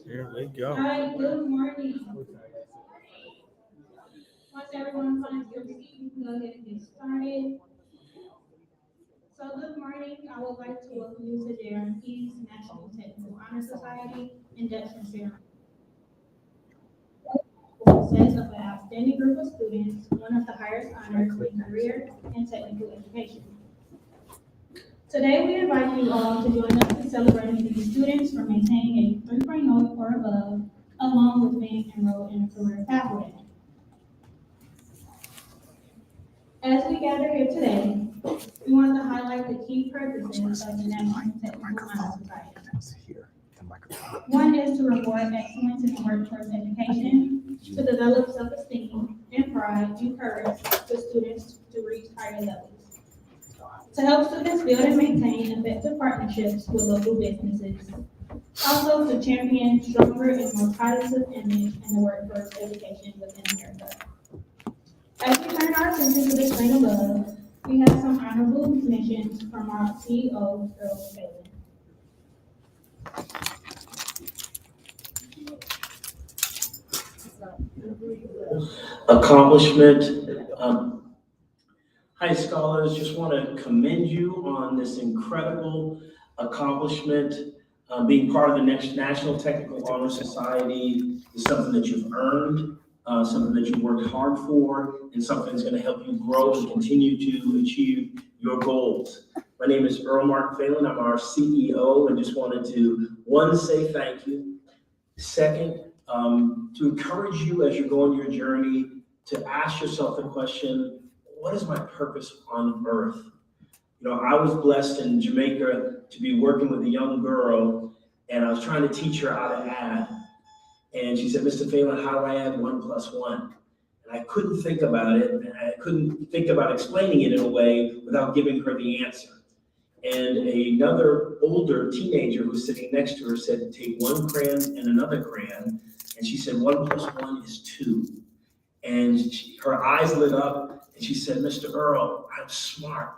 Here we go. Hi, good morning. Once everyone finds their seat, we can go ahead and get started. So good morning. I would like to welcome you to the RMP's National Technical Honor Society induction ceremony. Says of an outstanding group of students, one of the highest honors in career and technical education. Today, we invite you all to join us in celebrating these students for maintaining a 3.0 or above, along with being enrolled in a career pathway. As we gather here today, we want to highlight the key purposes of the National Technical Honor Society. One is to reward excellence in the workforce education, to develop self-esteem and pride and courage for students to reach higher levels, to help students build and maintain effective partnerships with local businesses, also to champion stronger and more positive image in the workforce education within America. As we turn our attention to the screen above, we have some honorable mentions from our CEO, Earl Phelan. Accomplishment. Hi, scholars. Just want to commend you on this incredible accomplishment. Being part of the next National Technical Honor Society is something that you've earned, something that you've worked hard for, and something that's going to help you grow and continue to achieve your goals. My name is Earl Mark Phelan. I'm our CEO, and just wanted to, one, say thank you. Second, to encourage you as you go on your journey to ask yourself the question, what is my purpose on earth? You know, I was blessed in Jamaica to be working with a young girl, and I was trying to teach her how to add. And she said, Mr. Phelan, how do I add 1 + 1? And I couldn't think about it, and I couldn't think about explaining it in a way without giving her the answer. And another older teenager who was sitting next to her said, take one crayon and another crayon. And she said, 1 + 1 is 2. And her eyes lit up, and she said, Mr. Earl, I'm smart.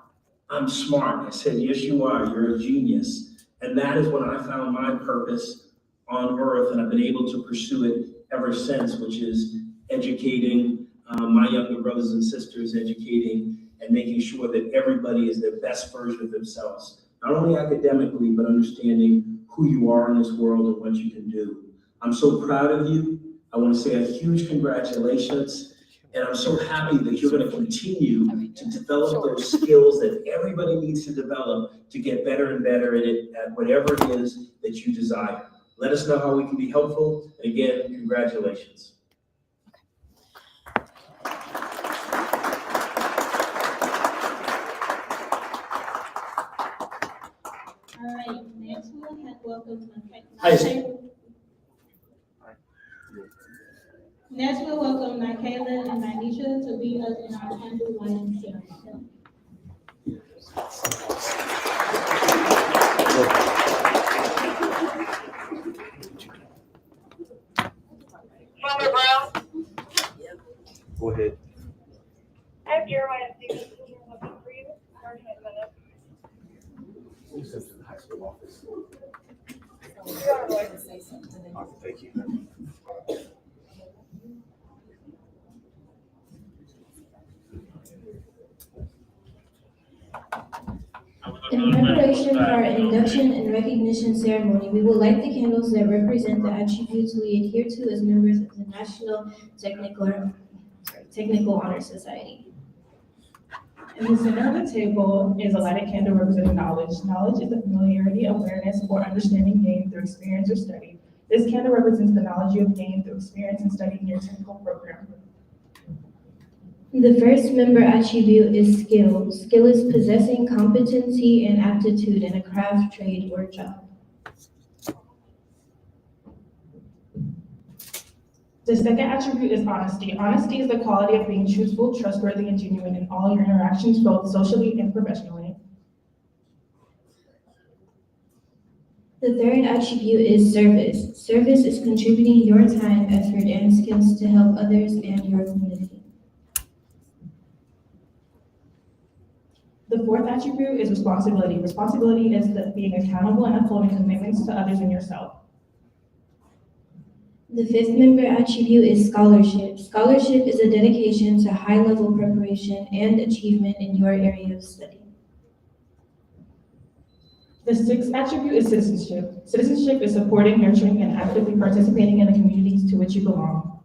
I'm smart. I said, yes, you are. You're a genius. And that is when I found my purpose on earth, and I've been able to pursue it ever since, which is educating my younger brothers and sisters, educating and making sure that everybody is their best version of themselves, not only academically, but understanding who you are in this world and what you can do. I'm so proud of you. I want to say a huge congratulations, and I'm so happy that you're going to continue to develop those skills that everybody needs to develop to get better and better at it, at whatever it is that you desire. Let us know how we can be helpful, and again, congratulations. All right, next we'll welcome Hi. Next we'll welcome Michaela and Manisha to lead us in our candle lighting ceremony. Mother Brown. Go ahead. I have Jeremiah Stevens looking for you. You sent to the high school office. You're on the way. Thank you. In preparation for our induction and recognition ceremony, we will light the candles that represent the attributes we adhere to as members of the National Technical Honor Society. In the center of the table is a lighted candle representing knowledge. Knowledge is the familiarity, awareness, or understanding gained through experience or study. This candle represents the knowledge you have gained through experience and study in your technical program. The first member attribute is skill. Skill is possessing competency and aptitude in a craft, trade, or job. The second attribute is honesty. Honesty is the quality of being truthful, trustworthy, and genuine in all your interactions, both socially and professionally. The third attribute is service. Service is contributing your time, effort, and skills to help others and your community. The fourth attribute is responsibility. Responsibility is being accountable and upholding commitments to others and yourself. The fifth member attribute is scholarship. Scholarship is a dedication to high-level preparation and achievement in your area of study. The sixth attribute is citizenship. Citizenship is supporting, nurturing, and actively participating in the communities to which you belong.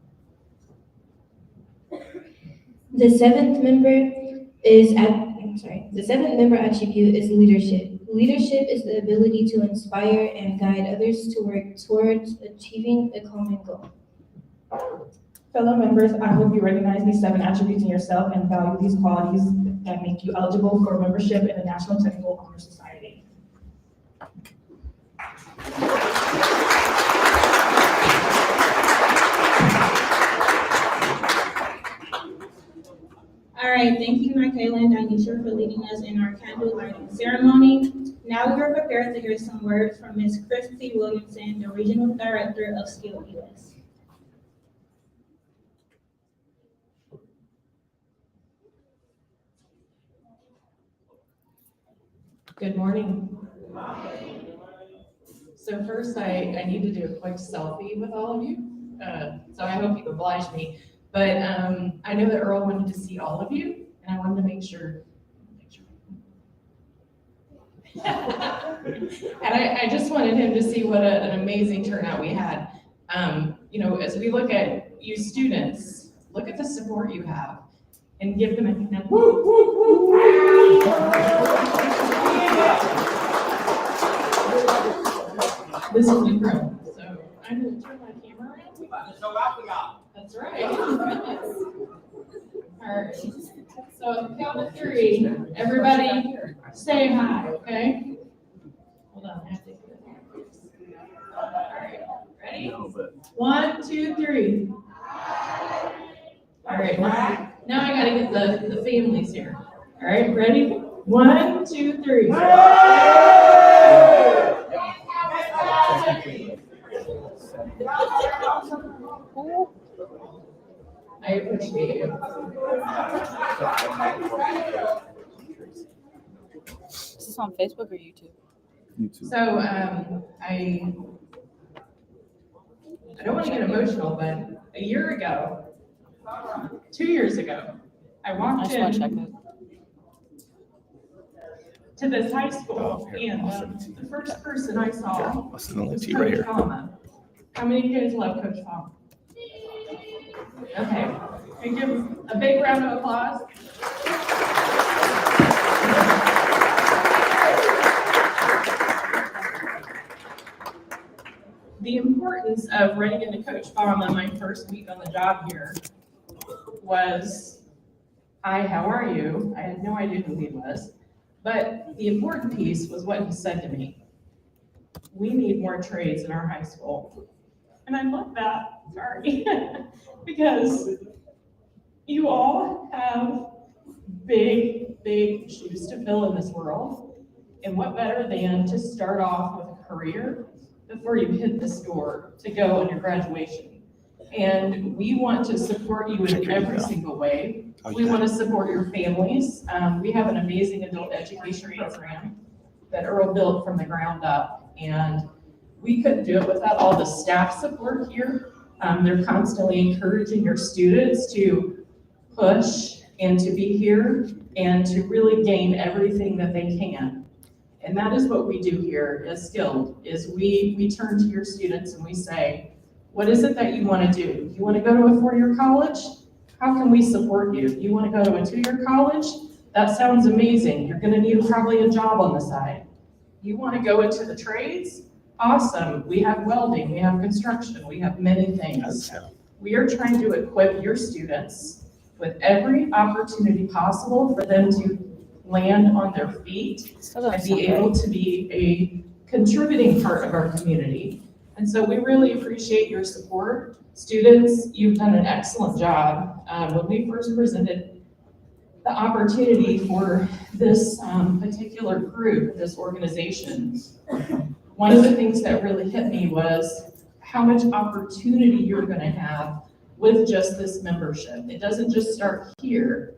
The seventh member attribute is leadership. Leadership is the ability to inspire and guide others to work towards achieving a common goal. Fellow members, I hope you recognize these 7 attributes in yourself and value these qualities that make you eligible for membership in the National Technical Honor Society. All right, thank you, Michaela and Danisha, for leading us in our candle lighting ceremony. Now we are prepared to hear some words from Ms. Christy Williamson, the Regional Director of Skill US. Good morning. So first, I need to do a quick selfie with all of you. So I hope you oblige me. But I know that Earl wanted to see all of you, and I wanted to make sure. And I just wanted him to see what an amazing turnout we had. You know, as we look at you students, look at the support you have, and give them a hand. Woo, woo, woo, woo. This is the pro, so I'm gonna turn my camera around. That's right. All right, so at the count of 3, everybody say hi, okay? Hold on, I have to get it. All right, ready? 1, 2, 3. All right, now I gotta get the families here. All right, ready? 1, 2, 3. I appreciate you. Is this on Facebook or YouTube? YouTube. So, I don't want to get emotional, but a year ago, 2 years ago, I I walked just want to check in it. to this high school, and the first person I saw I'll send the link was to you right Coach here. Palma. How many of you guys love Coach Palma? Okay, can you give him a big round of applause? The importance of running into Coach Palma my first week on the job here was, hi, how are you? I had no idea who he was. But the important piece was what he said to me. We need more trades in our high school. And I love that, sorry, because you all have big, big shoes to fill in this world. And what better than to start off with a career before you hit this door to go on your graduation. And we want to support you in every single way. We want to support your families. We have an amazing adult education program that Earl built from the ground up, and we couldn't do it without all the staff support here. They're constantly encouraging your students to push and to be here and to really gain everything that they can. And that is what we do here as Skilled, is we turn to your students and we say, what is it that you want to do? You want to go to a 4-year college? How can we support you? You want to go to a 2-year college? That sounds amazing. You're going to need probably a job on the side. You want to go into the trades? Awesome. We have welding, we have construction, we have many things. We are trying to equip your students with every opportunity possible for them to land on their feet and be able to be a contributing part of our community. And so we really appreciate your support. Students, you've done an excellent job. When we first presented the opportunity for this particular group, this organization, one of the things that really hit me was how much opportunity you're going to have with just this membership. It doesn't just start here.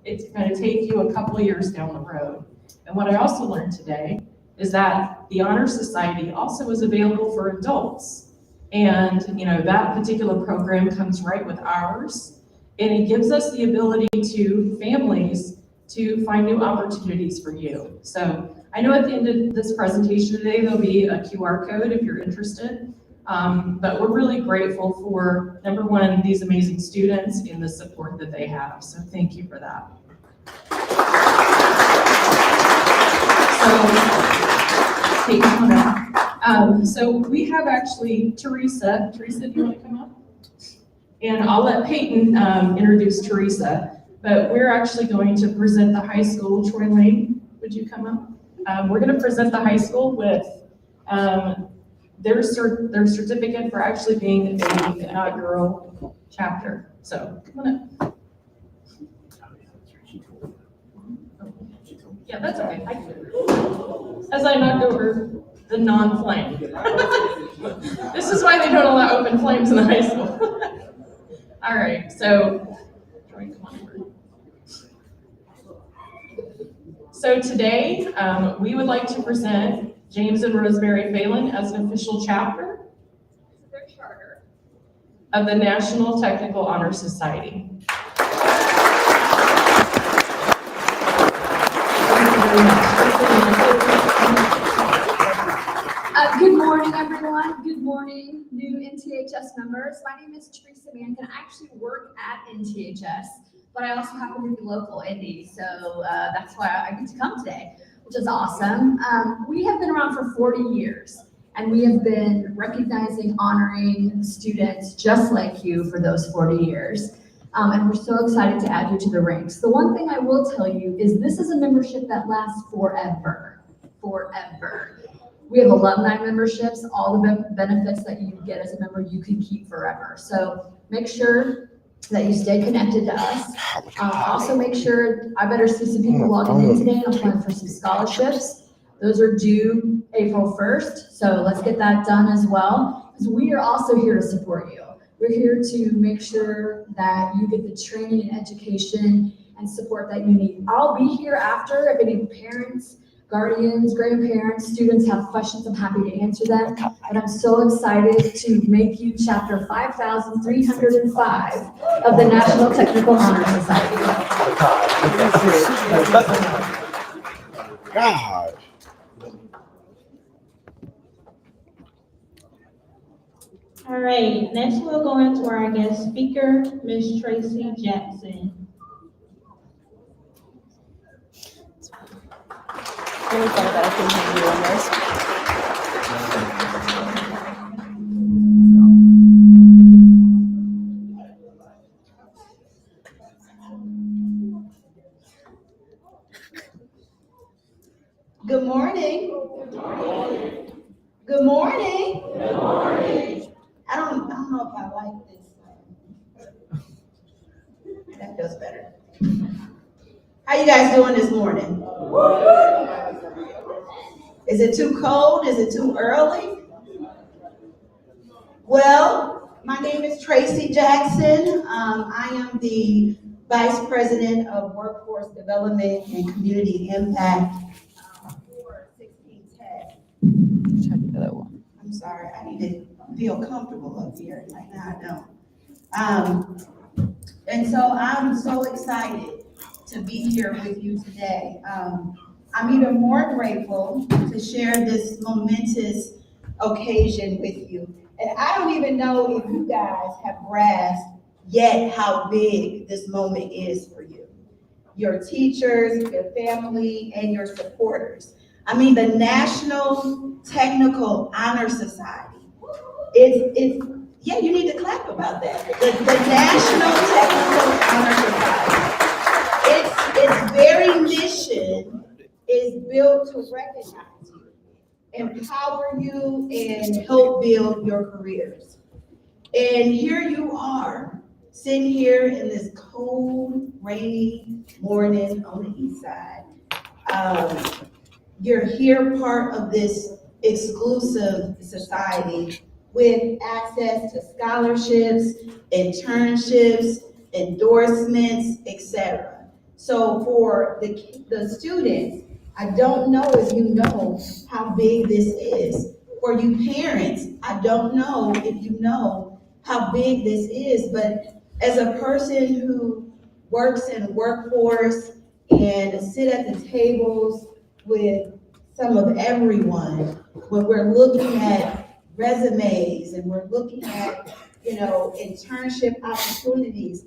It's going to take you a couple of years down the road. And what I also learned today is that the Honor Society also is available for adults. And, that particular program comes right with ours. And it gives us the ability to families to find new opportunities for you. So I know at the end of this presentation today, there'll be a QR code if you're interested. But we're really grateful for, number one, these amazing students and the support that they have. So thank you for that. So, Kate, come on up. So we have actually Teresa. Teresa, do you want to come up? And I'll let Peyton introduce Teresa. But we're actually going to present the high school. Troy Lane, would you come up? We're going to present the high school with their certificate for actually being the inaugural chapter. So come on up. Yeah, that's okay. I can do it. As I knocked over the non-flame. This is why they don't allow open flames in the high school. All right, so Troy, come on over. So today, we would like to present James and Rosemary Phelan as an official chapter of the National Technical Honor Society. Good morning, everyone. Good morning, new NTHS members. My name is Teresa Mankin. I actually work at NTHS, but I also happen to be local Indy, so that's why I get to come today, which is awesome. We have been around for 40 years, and we have been recognizing, honoring students just like you for those 40 years. And we're so excited to add you to the ranks. The one thing I will tell you is this is a membership that lasts forever, forever. We have alumni memberships, all the benefits that you get as a member, you can keep forever. So make sure that you stay connected to us. Also make sure, I better see some people logging in today. I'm applying for some scholarships. Those are due April 1st. So let's get that done as well. Because we are also here to support you. We're here to make sure that you get the training and education and support that you need. I'll be here after if any parents, guardians, grandparents, students have questions. I'm happy to answer them. But I'm so excited to make you chapter 5,305 of the National Technical Honor Society. God. All right, next we'll go into our guest speaker, Ms. Tracy Jackson. Really funny that I couldn't hear you on this. Good morning. Good morning. Good morning. I don't know if I like this. That feels better. How you guys doing this morning? Is it too cold? Is it too early? Well, my name is Tracy Jackson. I am the Vice President of Workforce Development and Community Impact for 16 Tech. I'm sorry, I need to feel comfortable up here. Right now I don't. And so I'm so excited to be here with you today. I'm even more grateful to share this momentous occasion with you. And I don't even know if you guys have grasped yet how big this moment is for you. Your teachers, your family, and your supporters. I mean, the National Technical Honor Society. It's yeah, you need to clap about that. The National Technical Honor Society. Its very mission is built to recognize you, empower you, and help build your careers. And here you are, sitting here in this cold, rainy morning on the east side. You're here part of this exclusive society with access to scholarships, internships, endorsements, etc. So for the students, I don't know if you know how big this is. for you parents, I don't know if you know how big this is, but as a person who works in the workforce and sit at the tables with some of everyone, when we're looking at resumes and we're looking at, internship opportunities,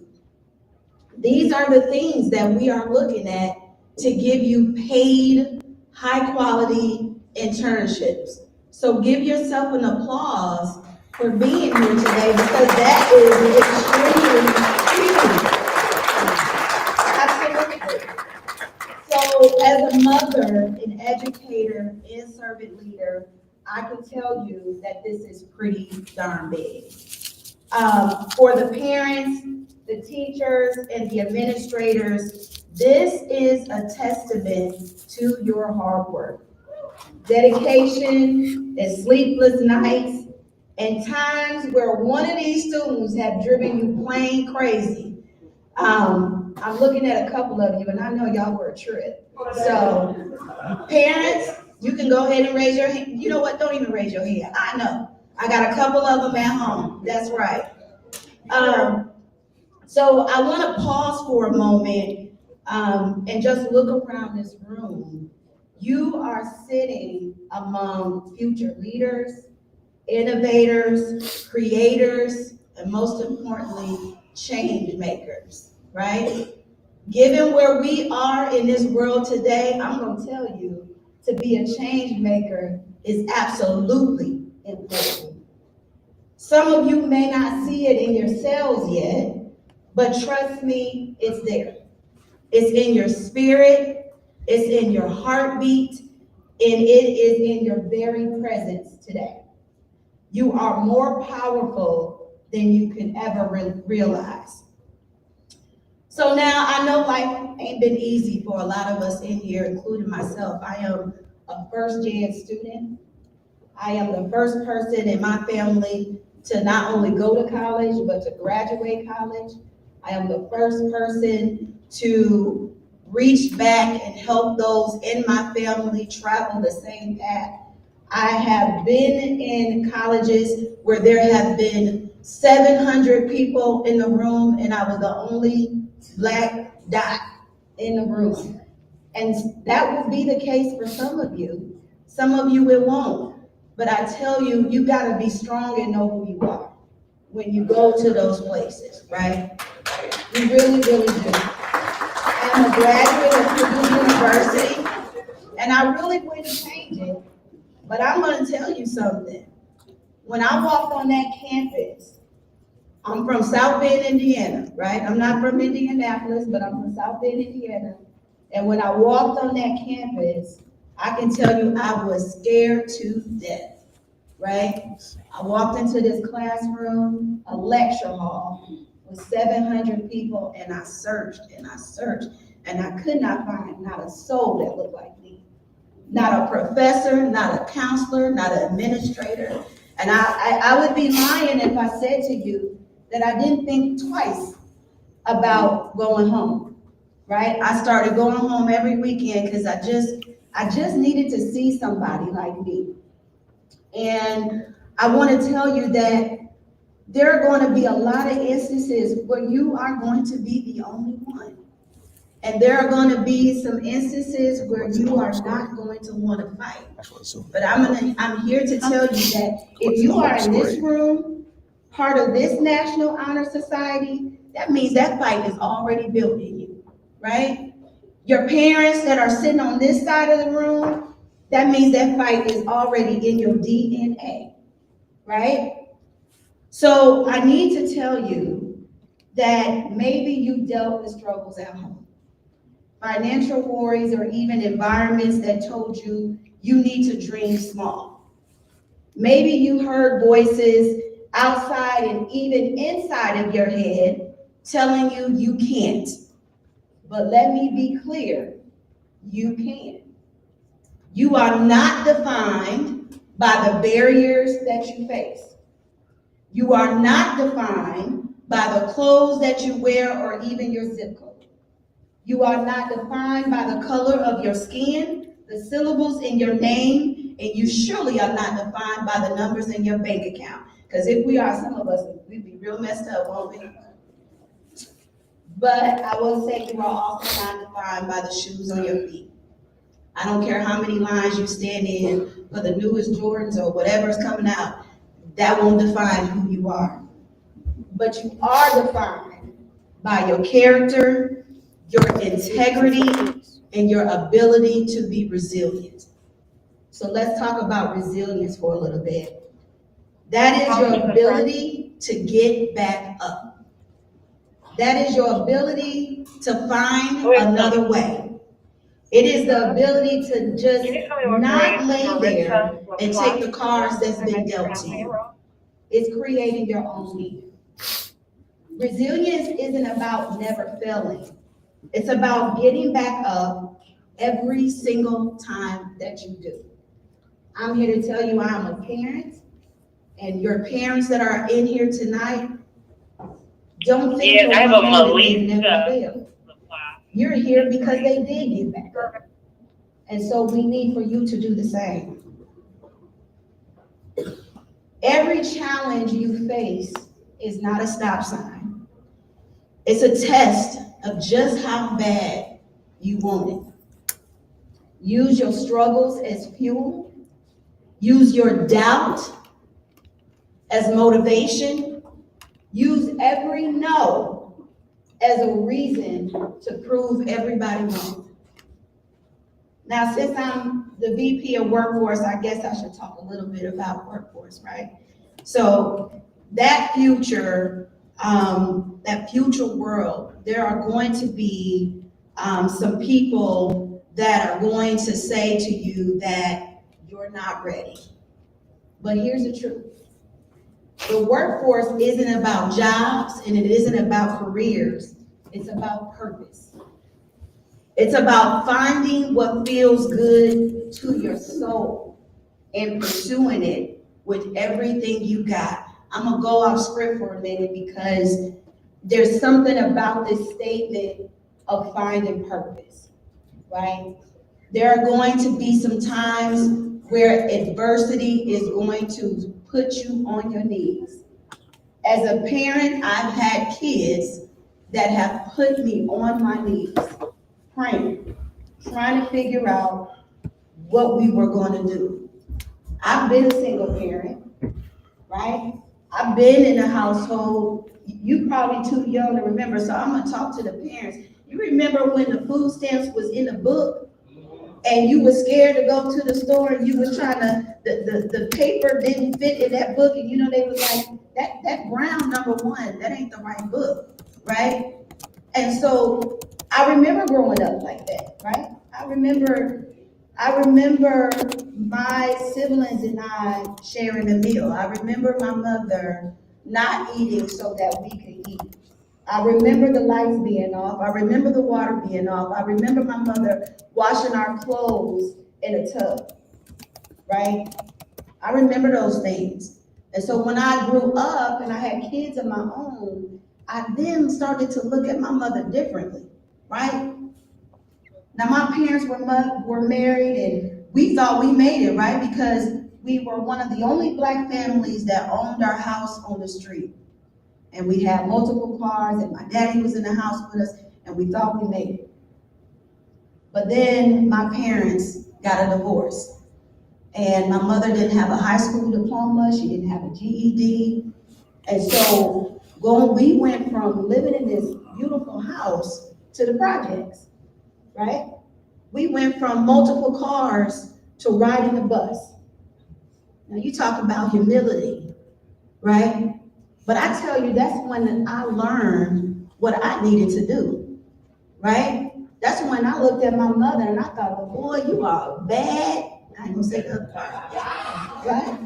these are the things that we are looking at to give you paid, high-quality internships. So give yourself an applause for being here today, because that is extremely huge. Absolutely. So as a mother, an educator, and servant leader, I can tell you that this is pretty darn big. For the parents, the teachers, and the administrators, this is a testament to your hard work, dedication, and sleepless nights, and times where one of these students have driven you plain crazy. I'm looking at a couple of you, and I know y'all were a trip. So, parents, you can go ahead and raise your hand. You know what? Don't even raise your hand. I know. I got a couple of them at home. That's right. So I want to pause for a moment and just look around this room. You are sitting among future leaders, innovators, creators, and most importantly, change makers, right? Given where we are in this world today, I'm going to tell you, to be a change maker is absolutely important. Some of you may not see it in yourselves yet, but trust me, it's there. It's in your spirit, it's in your heartbeat, and it is in your very presence today. You are more powerful than you can ever realize. So now I know life ain't been easy for a lot of us in here, including myself. I am a first-gen student. I am the first person in my family to not only go to college, but to graduate college. I am the first person to reach back and help those in my family travel the same path. I have been in colleges where there have been 700 people in the room, and I was the only Black dot in the room. And that will be the case for some of you. Some of you it won't. But I tell you, you gotta be strong and know who you are when you go to those places, right? You really, really do. I'm a graduate of Purdue University, and I really wouldn't change it, but I'm gonna tell you something. When I walked on that campus, I'm from South Bend, Indiana, right? I'm not from Indianapolis, but I'm from South Bend, Indiana. And when I walked on that campus, I can tell you I was scared to death, right? I walked into this classroom, a lecture hall with 700 people, and I searched, and I could not find not a soul that looked like me. Not a professor, not a counselor, not an administrator. And I would be lying if I said to you that I didn't think twice about going home, right? I started going home every weekend because I just needed to see somebody like me. And I want to tell you that there are going to be a lot of instances where you are going to be the only one. And there are going to be some instances where you are not going to want to fight. But I'm here to tell you that if you are in this room, part of this National Honor Society, that means that fight is already built in you, right? Your parents that are sitting on this side of the room, that means that fight is already in your DNA, right? So I need to tell you that maybe you dealt with struggles at home, financial worries, or even environments that told you you need to dream small. Maybe you heard voices outside and even inside of your head telling you you can't. But let me be clear, you can. You are not defined by the barriers that you face. You are not defined by the clothes that you wear or even your zip code. You are not defined by the color of your skin, the syllables in your name, and you surely are not defined by the numbers in your bank account. Because if we are, some of us, we'd be real messed up, won't we? But I will say you are also not defined by the shoes on your feet. I don't care how many lines you stand in for the newest Jordans or whatever's coming out, that won't define who you are. But you are defined by your character, your integrity, and your ability to be resilient. So let's talk about resilience for a little bit. That is your ability to get back up. That is your ability to find another way. It is the ability to just not lay there and take the cards that's been dealt to you. It's creating your own lead. Resilience isn't about never failing. It's about getting back up every single time that you do. I'm here to tell you I'm a parent, and your parents that are in here tonight, don't think you're never failed. You're here because they did get back up. And so we need for you to do the same. Every challenge you face is not a stop sign. It's a test of just how bad you want it. Use your struggles as fuel. Use your doubt as motivation. Use every no as a reason to prove everybody wrong. Now, since I'm the VP of Workforce, I guess I should talk a little bit about workforce, right? So that future world, there are going to be some people that are going to say to you that you're not ready. But here's the truth. The workforce isn't about jobs and it isn't about careers. It's about purpose. It's about finding what feels good to your soul and pursuing it with everything you got. I'm gonna go off script for a minute because there's something about this statement of finding purpose, right? There are going to be some times where adversity is going to put you on your knees. As a parent, I've had kids that have put me on my knees, praying, trying to figure out what we were going to do. I've been a single parent, right? I've been in a household. You probably too young to remember, so I'm gonna talk to the parents. You remember when the food stamps was in the book and you were scared to go to the store and you was trying to, the paper didn't fit in that book and they was like, that brown number 1, that ain't the right book, right? And so I remember growing up like that, right? I remember my siblings and I sharing a meal. I remember my mother not eating so that we could eat. I remember the lights being off. I remember the water being off. I remember my mother washing our clothes in a tub, right? I remember those things. And so when I grew up and I had kids of my own, I then started to look at my mother differently, right? Now my parents were married and we thought we made it, right? Because we were one of the only Black families that owned our house on the street. And we had multiple cars and my daddy was in the house with us and we thought we made it. But then my parents got a divorce and my mother didn't have a high school diploma, she didn't have a GED. And so we went from living in this beautiful house to the projects, right? We went from multiple cars to riding a bus. Now you talk about humility, right? But I tell you, that's when I learned what I needed to do, right? That's when I looked at my mother and I thought, well, boy, you are bad. I ain't gonna say the other part, right?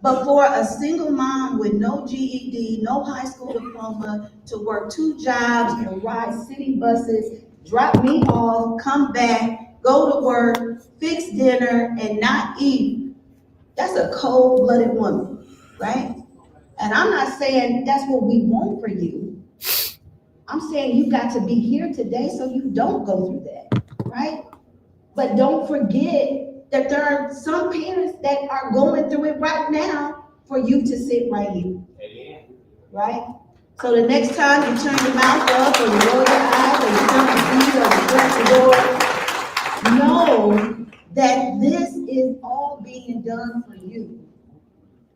But for a single mom with no GED, no high school diploma, to work 2 jobs and ride city buses, drop me off, come back, go to work, fix dinner, and not eat, that's a cold-blooded woman, right? And I'm not saying that's what we want for you. I'm saying you got to be here today so you don't go through that, right? But don't forget that there are some parents that are going through it right now for you to sit right here. Right? So the next time you turn your mouth up or you roll your eyes or you jump your feet or you shut the door, know that this is all being done for you.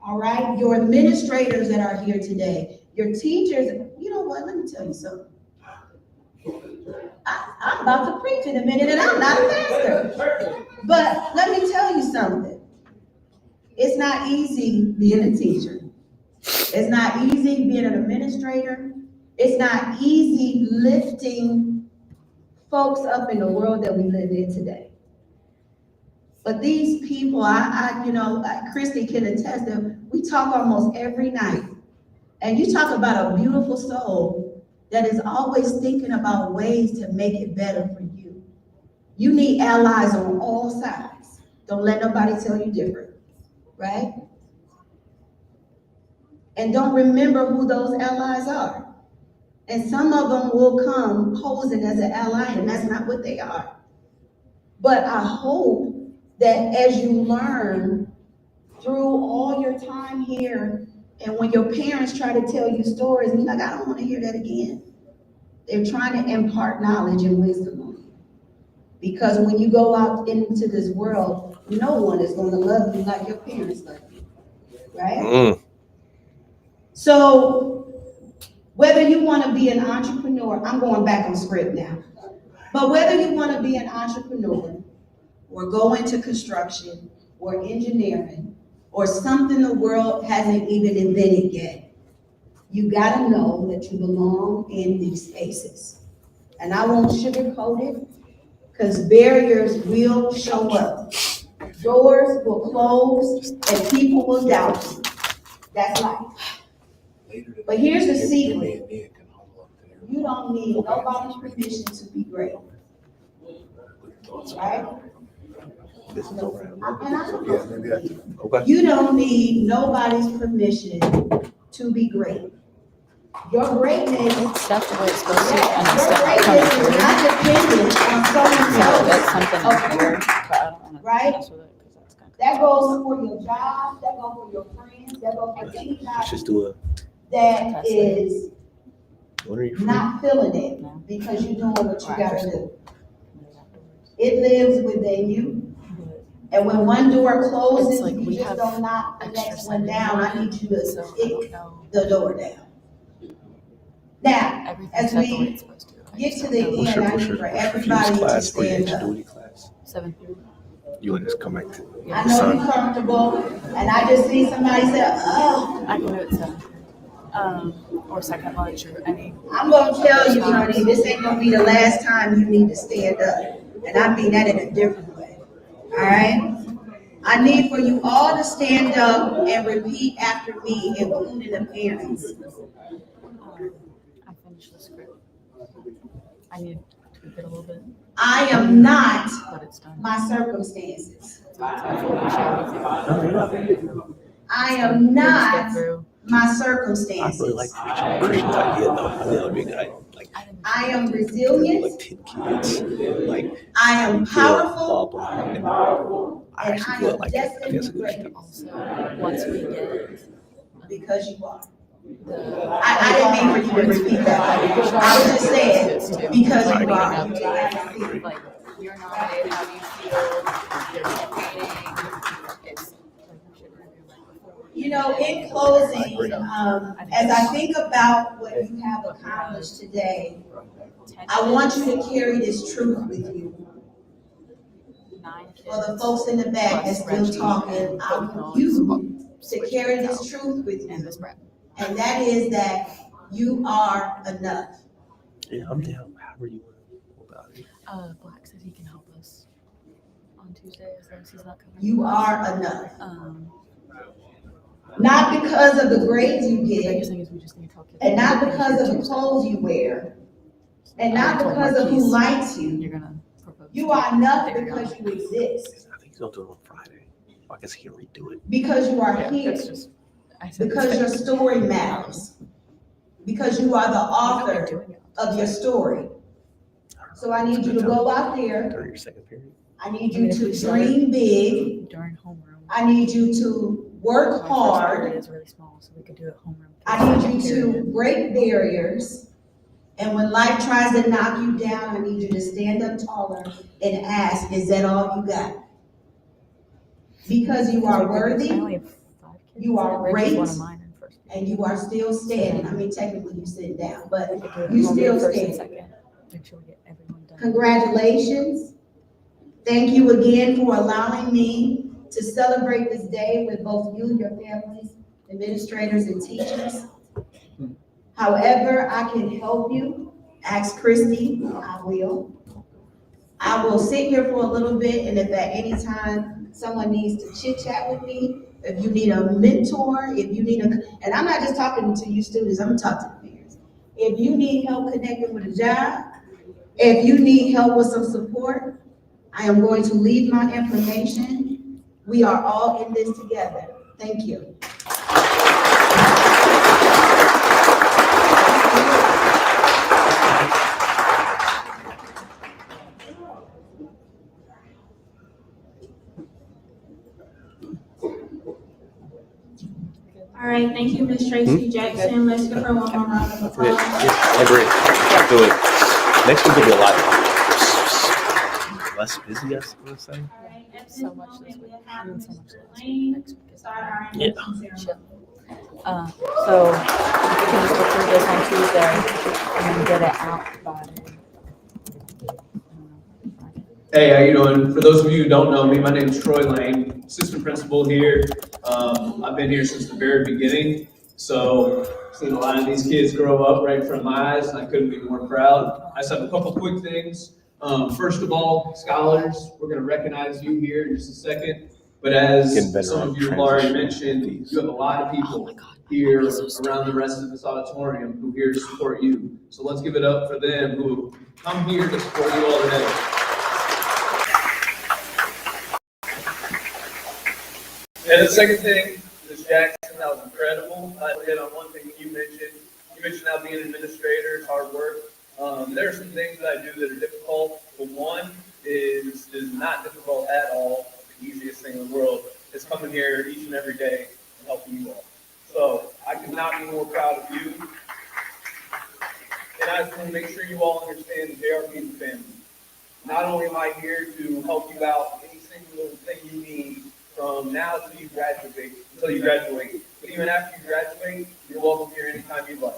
All right? Your administrators that are here today, your teachers, you know what, let me tell you something. I'm about to preach in a minute and I'm not a pastor. But let me tell you something. It's not easy being a teacher. It's not easy being an administrator. It's not easy lifting folks up in the world that we live in today. But these people, Christy can attest that we talk almost every night. And you talk about a beautiful soul that is always thinking about ways to make it better for you. You need allies on all sides. Don't let nobody tell you different, right? And don't remember who those allies are. And some of them will come posing as an ally, and that's not what they are. But I hope that as you learn through all your time here, and when your parents try to tell you stories, and you're like, I don't want to hear that again. They're trying to impart knowledge and wisdom on you. Because when you go out into this world, no one is going to love you like your parents love you, right? So whether you want to be an entrepreneur, I'm going back on script now, but whether you want to be an entrepreneur or go into construction or engineering or something the world hasn't even invented yet, you gotta know that you belong in these spaces. And I won't sugarcoat it, because barriers will show up. Doors will close and people will doubt you. That's life. But here's the secret. You don't need nobody's permission to be great. Right? You don't need nobody's permission to be great. Your greatness, It's stuff the way it's supposed to, and it's your stuff greatness coming is through. not dependent on someone So else. that's something Okay. weird, but I don't wanna Right? mess with it, 'cause that's kind of. That goes for your job, that goes for your friends, that goes for anybody Just do it. that is When are you free? not feeling it because you're doing what you gotta do. It lives within you. And when one door closes, It's like you we just have don't knock the extra next one down. I need you to So I don't kick know. the door down. Now, Everything's as set the way we it's supposed to. I get just to don't the know. end, What's your, I what's need your, for what's your everybody to class for your stand up. ingenuity class? 7th. You want to just come back to I know you're comfortable, and I just see somebody say, oh, I can do it 7th. Or second lunch or any. I'm gonna tell you, honey, this ain't gonna be the last time you need to stand up. And I mean that in a different way, all right? I need for you all to stand up and repeat after me, including the parents. I finished the script. I need to tweak it a little bit, I am not but it's done. my circumstances. I feel like we should I am not get through. my I really circumstances. like Christian's idea though. I think that would be a good idea. Like, I am like resilient. 10 kids. Like, I am powerful. blah, blah. And I And actually I feel am like that. I think that's a destined good for idea. Also, once we get Because you are. the. I didn't mean for you to repeat that. I was just saying, because you are. You didn't have to see it. Like, you're nominated, how do you feel? You're campaigning. It's. You know, in closing, as I think about what you have accomplished today, I want you to carry this truth with you. 9 kids. For the folks in the back that's still talking, I want you to carry this truth with And you. this rep. And that is that you are enough. Yeah, I'm down. However you want to go about it. Black said he can help us on Tuesday as long as he's not coming. You are enough. Um, Not because of the grades you the get, biggest thing is we just need to tell kids. and not because of the clothes you wear, and not because of who likes you. You're gonna propose. You are enough because you exist, I think he's going to do it on Friday. I guess he can redo it. because you are Yeah, here, that's just. I said because your story matters, because you are the We're author doing it. of your story. So I need you to go out there. During your second period. I need I mean, you if we to started- dream big. During homeroom. I need you to work My first period hard. is really small, so we could do it homeroom. I need you to break barriers. And when life tries to knock you down, I need you to stand up taller and ask, is that all you got? Because you are I worthy, only have 5 kids. you are Reggie's one great, of mine in first period. and you are still standing. I mean, technically you sitting down, but We could do it you homeroom still first and standing. second. Make sure we get everyone done. Congratulations. Thank you again for allowing me to celebrate this day with both you, your families, administrators, and teachers. However, I can help you. Ask Christy, I will. I will sit here for a little bit, and if at any time someone needs to chit chat with me, if you need a mentor, if you need and I'm not just talking to you students, I'm talking to the parents. If you need help connecting with a job, if you need help with some support, I am going to leave my information. We are all in this together. Thank you. All right, thank you, Ms. Tracy Jackson. Let's give her one more round of Yeah, applause. I agree. Do it. Next week will be a lot less busy, I was gonna say. All right, at this So much this moment, week. we'll have And so Mr. much last week. Lane Next week is start our Yeah. induction ceremony. So we can just approve this on Tuesday and then get it out by Friday. Hey, how you doing? For those of you who don't know me, my name is Troy Lane, assistant principal here. I've been here since the very beginning, so seen a lot of these kids grow up right in front of my eyes, and I couldn't be more proud. I just have a couple quick things. First of all, scholars, we're going to recognize you here in just a second. But as some of you have already mentioned, you have a lot of people here around the rest of this auditorium who are here to support you. So let's give it up for them who come here to support you all today. And the second thing, Ms. Jackson, that was incredible. I hit on one thing you mentioned. You mentioned how being an administrator is hard work. There are some things that I do that are difficult, but one is not difficult at all. The easiest thing in the world is coming here each and every day and helping you all. So I could not be more proud of you. And I just want to make sure you all understand that JRP is a family. Not only am I here to help you out any single thing you need from now until you graduate, but even after you graduate, you're welcome here anytime you'd like.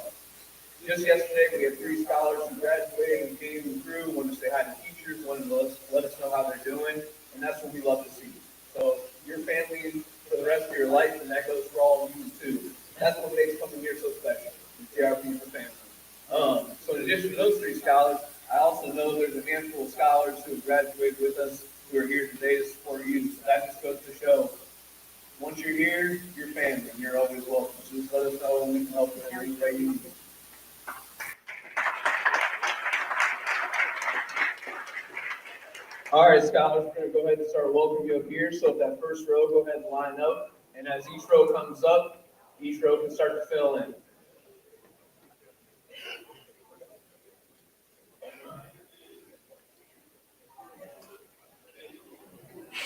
Just yesterday, we had 3 scholars who graduated and came through, wanted to say hi to teachers, wanted to let us know how they're doing, and that's what we love to see. So your family for the rest of your life, and that goes for all of you too. That's what makes coming here so special. JRP is a family. So in addition to those 3 scholars, I also know there's a handful of scholars who have graduated with us who are here today to support you. So that just goes to show, once you're here, you're family, and you're always welcome. So just let us know and we can help in any way you need. All right, scholars, we're going to go ahead and start welcoming you up here. So if that first row, go ahead and line up. And as each row comes up, each row can start to fill in.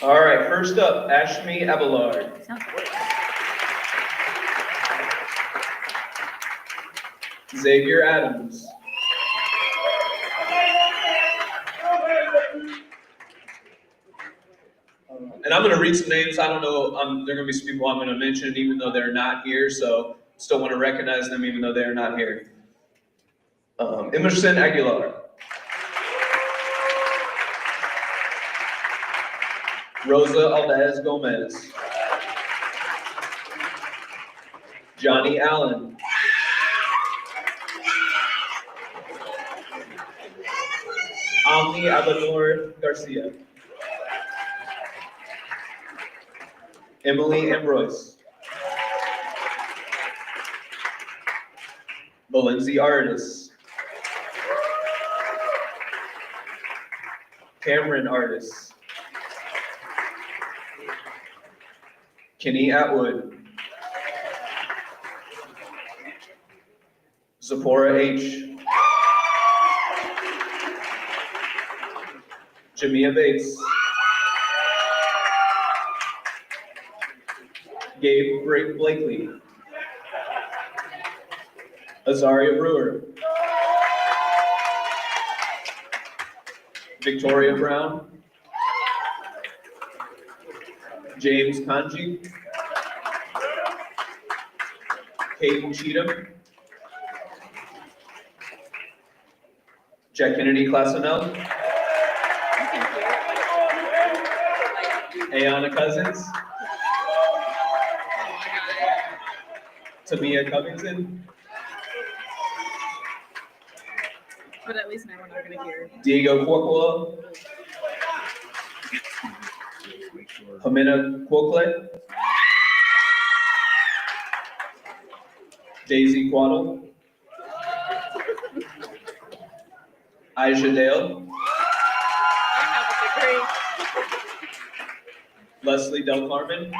All right, first up, Ashmi Abelard. Xavier Adams. And I'm going to read some names. I don't know, there are going to be some people I'm going to mention even though they're not here, so still want to recognize them even though they're not here. Emerson Aguilar. Rosa Aldez Gomez. Johnny Allen. Omni Abador Garcia. Emily Ambroise. Valenzi Artis. Cameron Artis. Kenny Atwood. Zipporah H. Jamia Bates. Gabe Blakely. Azaria Brewer. Victoria Brown. James Kanji. Hayden Cheatham. Jack Kennedy Clasenel. Ayana Cousins. Tamia Covington. But at least now we're not gonna hear. Diego Cuocola. Jimena Cuocle. Daisy Quaddle. Aisha Dale. Leslie Del Carmen.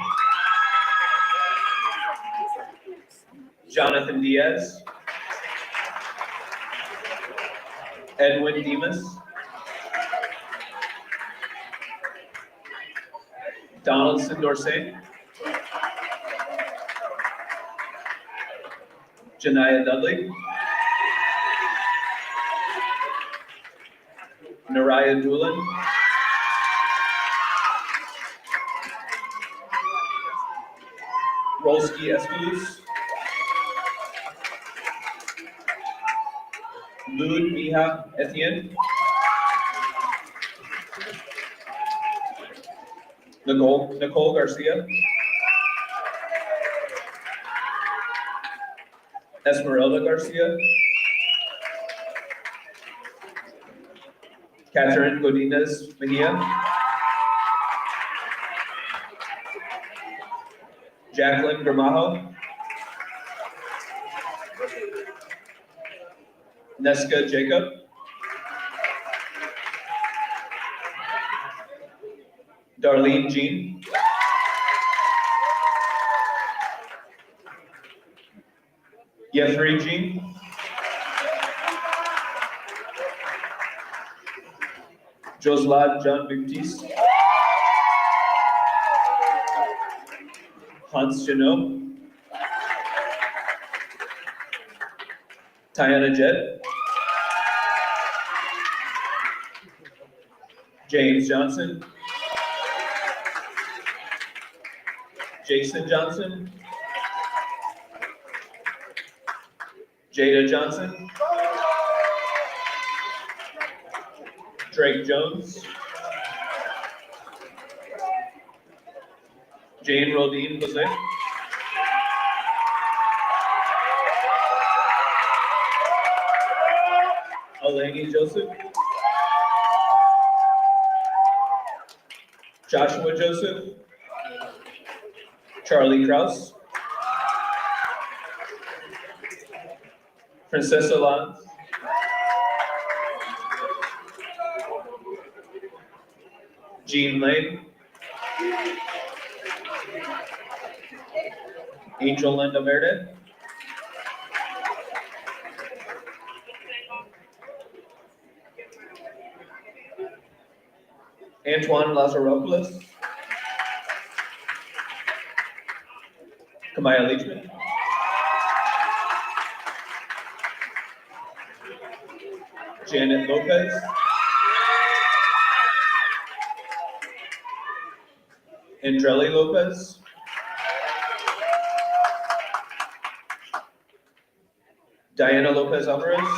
Jonathan Diaz. Edwin Demas. Donaldson Dorsey. Janiyah Dudley. Naraya Doolan. Rolski Escalus. Lud Mija Etienne. Nicole Garcia. Esmeralda Garcia. Catherine Godinez Mejia. Jacqueline Gramajo. Neska Jacob. Darlene Jean. Jeffrey Jean. Joslad John Baptiste. Hans Janot. Tiana Jett. James Johnson. Jason Johnson. Jada Johnson. Drake Jones. Jane Rodine Jose. Eleni Joseph. Joshua Joseph. Charlie Kraus. Princessa Lanz. Jean Lane. Angel Linda Verde. Antoine Lazaropoulos. Kamaya Leachman. Janet Lopez. Andrelli Lopez. Diana Lopez Alvarez.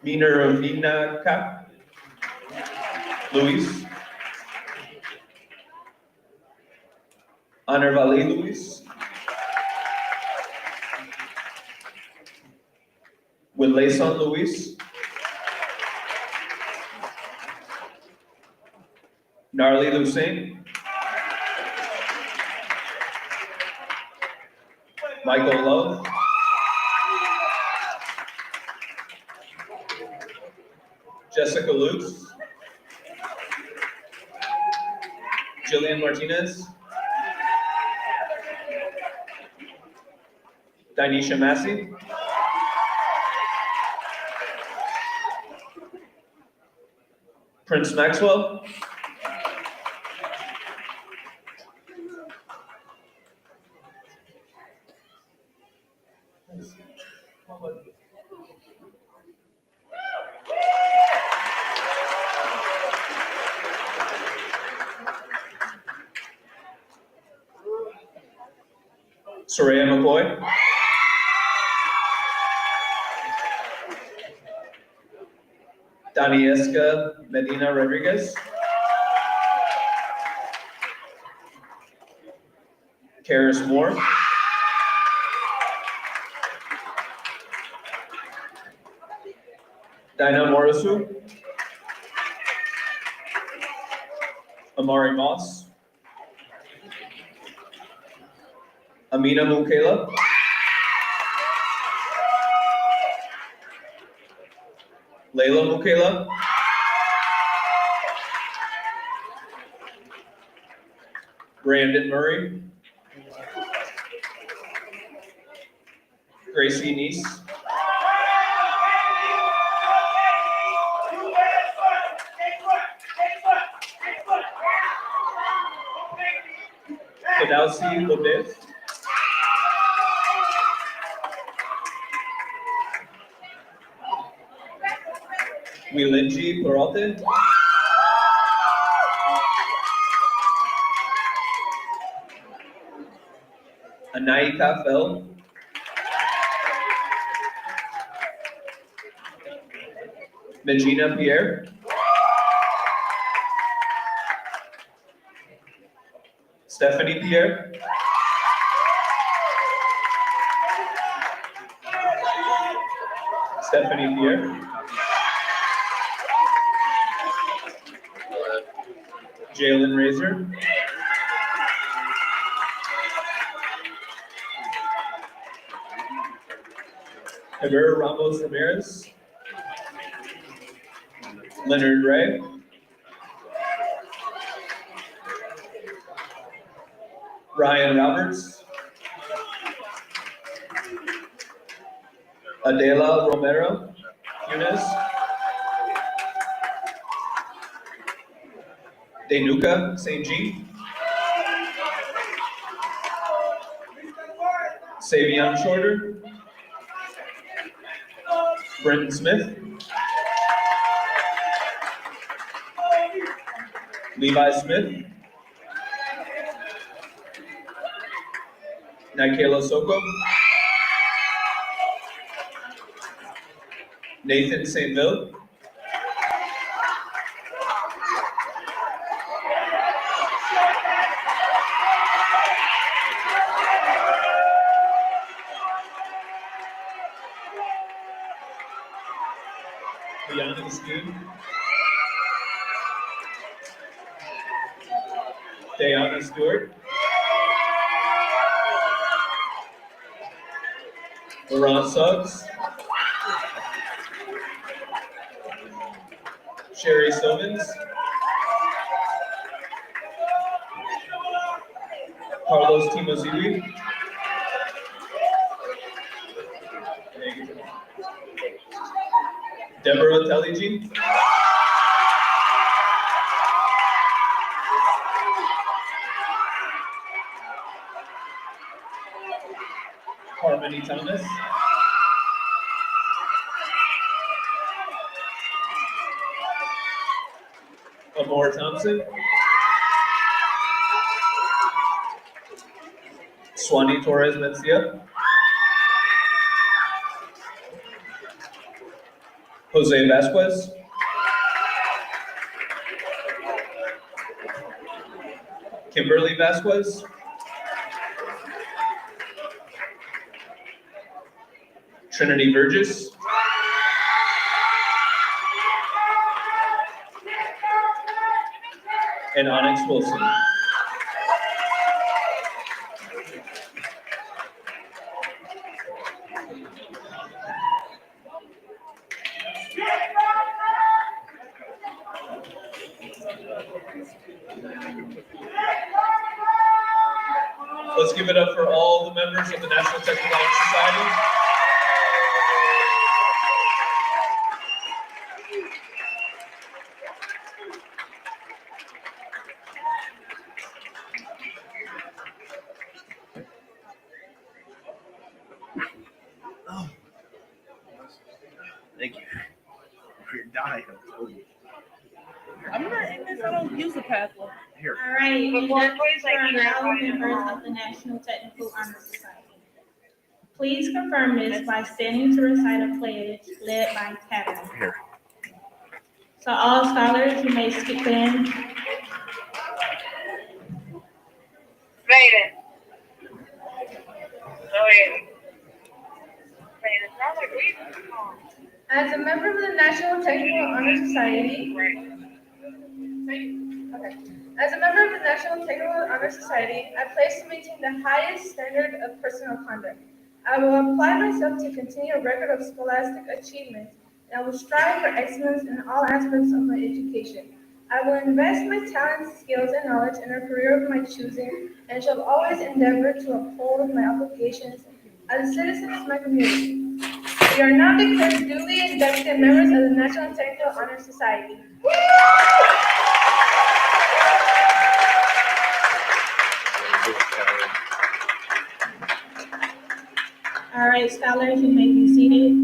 Minervina Cap. Luis. Honor Valley Luis. Willayson Luis. Gnarly Lucene. Michael Love. Jessica Lutz. Jillian Martinez. Dinesha Massey. Prince Maxwell. Soraya McCoy. Danieska Medina Rodriguez. Karis Moore. Dinah Morisu. Amari Moss. Amina Mukela. Layla Mukela. Brandon Murray. Gracie Neese. Fidausi Lopez. Wilinji Peralta. Anai Kafel. Megina Pierre. Stephanie Pierre. Stephanie Pierre. Jalen Razor. Javier Ramos Ramirez. Leonard Ray. Ryan Roberts. Adela Romero Funes. Denuka St. Jean. Savion Shorter. Brenton Smith. Levi Smith. Nikela Soko. Nathan St. Ville. Bianca Steen. Dayana Stewart. Laurent Suggs. Sherry Sovins. Carlos Timozili. Deborah Teligi. Harmony Thomas. Amor Thompson. Swanee Torres Mencia. Jose Vasquez. Kimberly Vasquez. Trinity Burgess. And Onyx Wilson. Let's give it up for all the members of the National Technical Honor Society. Thank you. You're dying. I'm not in this, I don't use the pathway. Here. All right, Before induction please, for like, you're all invited members along. of the National Technical Honor Society. Please confirm this by standing to recite a pledge led by Kevin. Here. So all scholars, you may skip in. Vaden. Go ahead. Vaden, sounds like we. As a member of the National Technical Honor Society, As a member of the National Technical Honor Society, I pledge to maintain the highest standard of personal conduct. I will apply myself to continue a record of scholastic achievement, and I will strive for excellence in all aspects of my education. I will invest my talents, skills, and knowledge in a career of my choosing, and shall always endeavor to uphold my obligations as a citizen of my community. We are now declared duly inducted members of the National Technical Honor Society. All right, scholars, you may be seated.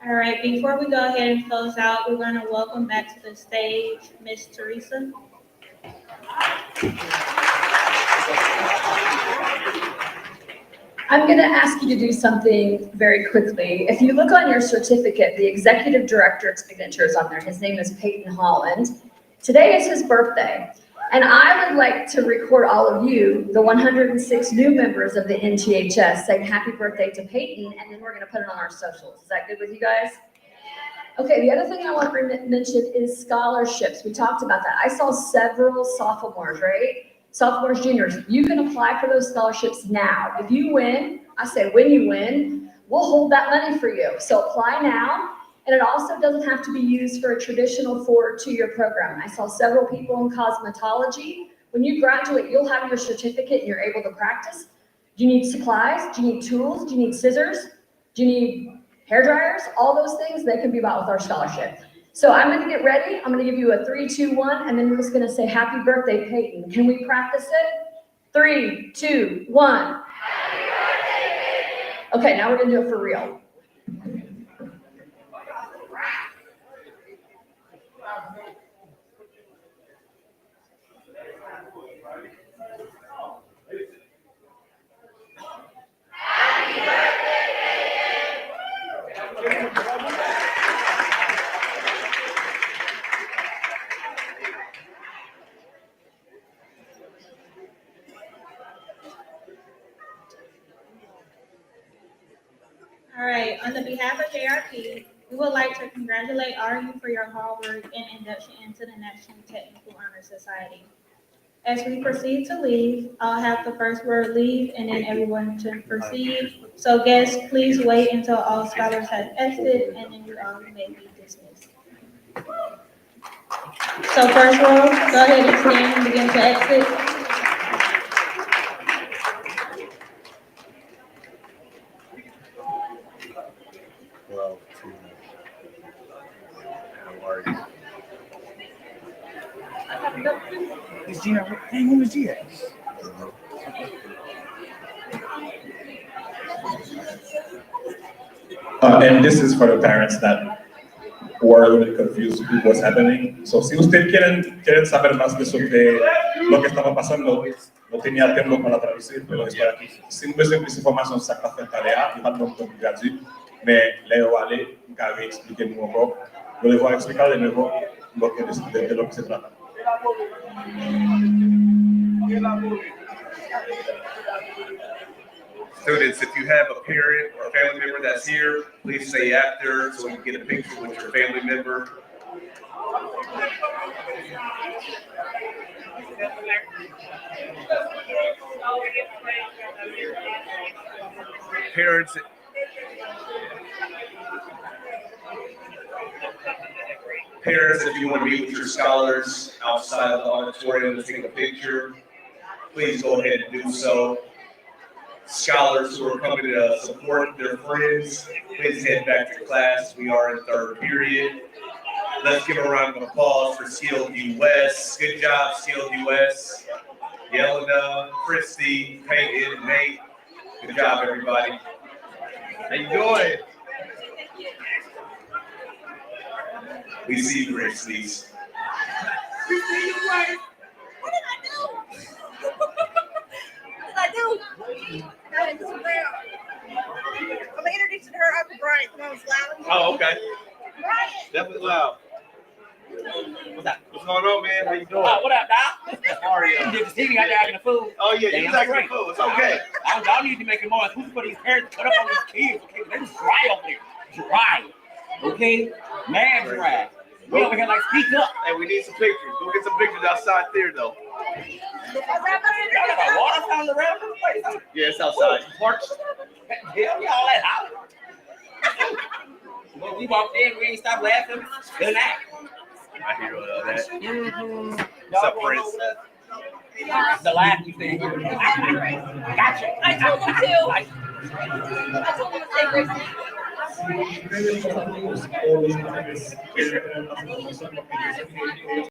All right, before we go ahead and close out, we're going to welcome back to the stage Miss Teresa. I'm going to ask you to do something very quickly. If you look on your certificate, the executive director's signature is on there. His name is Peyton Holland. Today is his birthday. And I would like to record all of you, the 106 new members of the NTHS, saying happy birthday to Peyton, and then we're going to put it on our socials. Is that good with you guys? Okay, the other thing I want to mention is scholarships. We talked about that. I saw several sophomores, right? Sophomores, juniors, you can apply for those scholarships now. If you win, I say when you win, we'll hold that money for you. So apply now. And it also doesn't have to be used for a traditional 4- or 2-year program. I saw several people in cosmetology. When you graduate, you'll have your certificate and you're able to practice. Do you need supplies? Do you need tools? Do you need scissors? Do you need hair dryers? All those things, they can be bought with our scholarship. So I'm going to get ready. I'm going to give you a 3, 2, 1, and then we're just going to say happy birthday, Peyton. Can we practice it? 3, 2, 1. Happy birthday, Peyton. Okay, now we're going to do it for real. All right, on the behalf of JRP, we would like to congratulate all of you for your hard work and induction into the National Technical Honor Society. As we proceed to leave, I'll have the first word leave and then everyone to proceed. So guests, please wait until all scholars have exited and then you all may be dismissed. So first row, go ahead and stand and begin to exit. Well, how are you? Is Gina? Hey, who is Gina? And this is for the parents that were a little bit confused with what's happening. So, si ustedes quieren saber más de sobre lo que estaba pasando, no tenía tiempo para traducir, pero estoy aquí. Si vous besoin plus d'informations sur ça fait tarea, il va donc te traduire, mais Léo Ale, Gaby explique un poco. Yo les voy a explicar de nuevo de lo que se trata. Students, if you have a parent or family member that's here, please stay after so you can get a picture with your family member. Parents, if you want to meet with your scholars outside of the auditorium to take a picture, please go ahead and do so. Scholars who are coming to support their friends, please head back to class. We are in third period. Let's give a round of applause for CLD West. Good job, CLD West. Yelena, Christy, Peyton, Nate. Good job, everybody. How you doing? We see you, Christy's. What did I do? What did I do? I'm introducing her, Uncle Brian. Come on, loud. Oh, okay. Brian. Definitely loud. What's going on, man? How you doing? What up, Doc? How are you? You did the TV out there acting a fool. Oh, yeah, you was acting a great. fool. It's okay. Y'all need to make it more. Who's for these parents cut up on these kids? Okay, they're just dry over there. Dry. Okay? Mad dry. We over here like speak up. Hey, we need some pictures. Go get some pictures outside there, though. Y'all got water fountain around this place? Yeah, it's outside. Parks. Hell yeah, all that holler. Well, we walked in, we ain't stopped laughing. Good night. I hear all that. Mm-hmm. What's up, Prince? The laugh you think. Gotcha. I told him to. I told him to say Gracie.